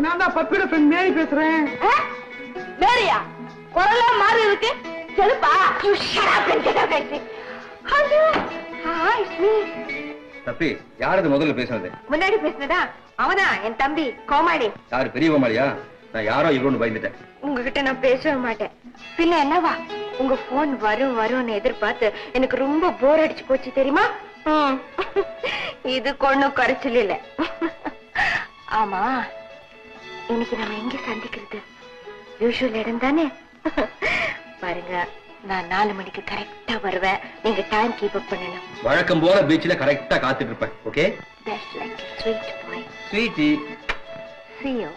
நான் தான் பப்பியோட ஃப்ரெண்ட் மேரி பேசுறேன். மேரியா? குரலா மாறி இருக்கு. செலுப்பா? You shut up and get out of here. Hello. Hi, me. தப்பி, யார் அது முதல்ல பேசுனது? முன்னாடி பேசுனதா? அவனா என் தம்பி கோமாளி. யாரு பெரிய கோமாளியா? நான் யாரோ இவரோன்னு பயந்துட்டேன். உங்ககிட்ட நான் பேசவே மாட்டேன். பின்ன என்னவா? உங்க போன் வரும்னு எதிர்பார்த்து எனக்கு ரொம்ப போர் அடிச்சு போச்சு தெரியுமா? இது கொண்ணும் குறைச்சல் இல்ல. ஆமா, இன்னைக்கு நம்ம எங்க சந்திக்கிறது? யூசுவல் இடம் தானே? பாருங்க, நான் 4 மணிக்கு கரெக்டா வருவேன். நீங்க டைம் கீப் அப் பண்ணணும். வழக்கம் போல பீச்ல கரெக்டா காத்துட்டு இருப்பேன். Okay? That's like a sweet boy. Sweetie. See you.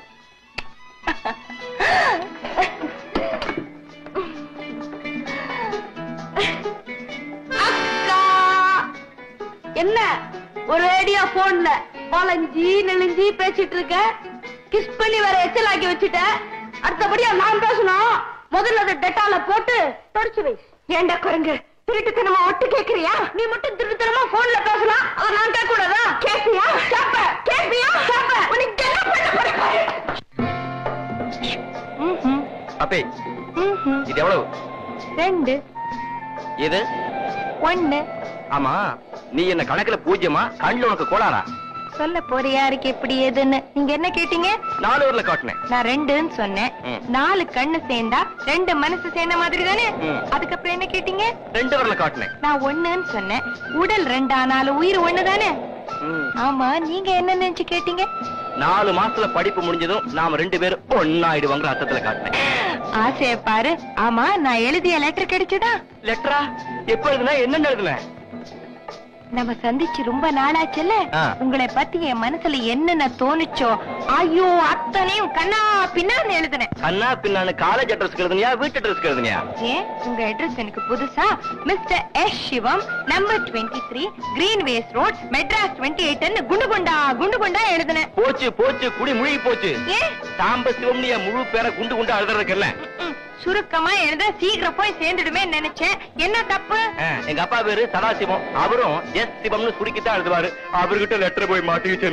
அக்கா, என்ன ஒரு ரேடியோ போன்ல வளைஞ்சி நெளிஞ்சி பேசிட்டு இருக்க? கிஸ் பண்ணி வேற எச்சல் ஆக்கி வச்சுட்ட. அடுத்தபடியா நான் பேசணும். முதல்ல அதை டெட்டால போட்டு தொடச்சு வை. ஏண்டா குரங்கு, திருட்டுத்தனமா ஒட்டு கேக்குறியா? நீ மட்டும் திருட்டுத்தனமா போன்ல பேசலாம், அதை நான் கேட்க கூடாதா? கேப்பியா? கேப்பியா? உனக்கு என்ன பண்ண போற? அப்பே, இது எவ்வளவு? 2. இது 1. ஆமா, நீ என்ன கணக்குல பூஜ்யமா? கண்ணுல உனக்கு கோளாரா? சொல்ல போற யாருக்கு எப்படி ஏதுன்னு நீங்க என்ன கேட்டீங்க? 4 ஊர்ல காட்டினேன். நான் 2ன்னு சொன்னேன். 4 கண்ணு சேர்ந்தா 2 மனசு சேர்ந்த மாதிரி தானே? அதுக்கப்புறம் என்ன கேட்டீங்க? 2 ஊர்ல காட்டினேன். நான் 1ன்னு சொன்னேன். உடல் 2 ஆனாலும் உயிர் 1 தானே? ஆமா, நீங்க என்ன நினைச்சு கேட்டீங்க? 4 மாசத்துல படிப்பு முடிஞ்சதும் நாம 2 பேரும் ஒண்ணாயிடுவாங்க அர்த்தத்துல காட்டினேன். ஆசைய பாரு. ஆமா, நான் எழுதிய லெட்டர் கிடைச்சதா? லெட்டரா? எப்ப எழுதுனா? என்ன எழுதுன? நம்ம சந்திச்சு ரொம்ப நாளாச்சுல்ல? உங்களை பத்தி என் மனசுல என்னென்ன தோணுச்சோ ஐயோ அத்தனையும் கண்ணா பின்னான்னு எழுதுனேன். கண்ணா பின்னான்னு காலேஜ் அட்ரஸ் எழுதுனியா, வீட்டு அட்ரஸ் எழுதுனியா? ஏன், உங்க அட்ரஸ் எனக்கு புதுசா? Mister S Sivam, number 23, green ways road, Madras 28 குண்டு குண்டா எழுதுனேன். போச்சு குடி முழுகி போச்சு. ஏன் சாம்ப சிவம்னு முழு பேரை குண்டு குண்டா எழுதுறதுக்கு? சுருக்கமா எழுத சீக்கிரம் போய் சேர்ந்துடுமே நினைச்சேன். என்ன தப்பு? எங்க அப்பா பேரு சதாசிவம், அவரும் எஸ் சிவம்னு சுருக்கித்தான் எழுதுவாரு. அவர்கிட்ட லெட்டர் போய் மாட்டிக்கிச்சு.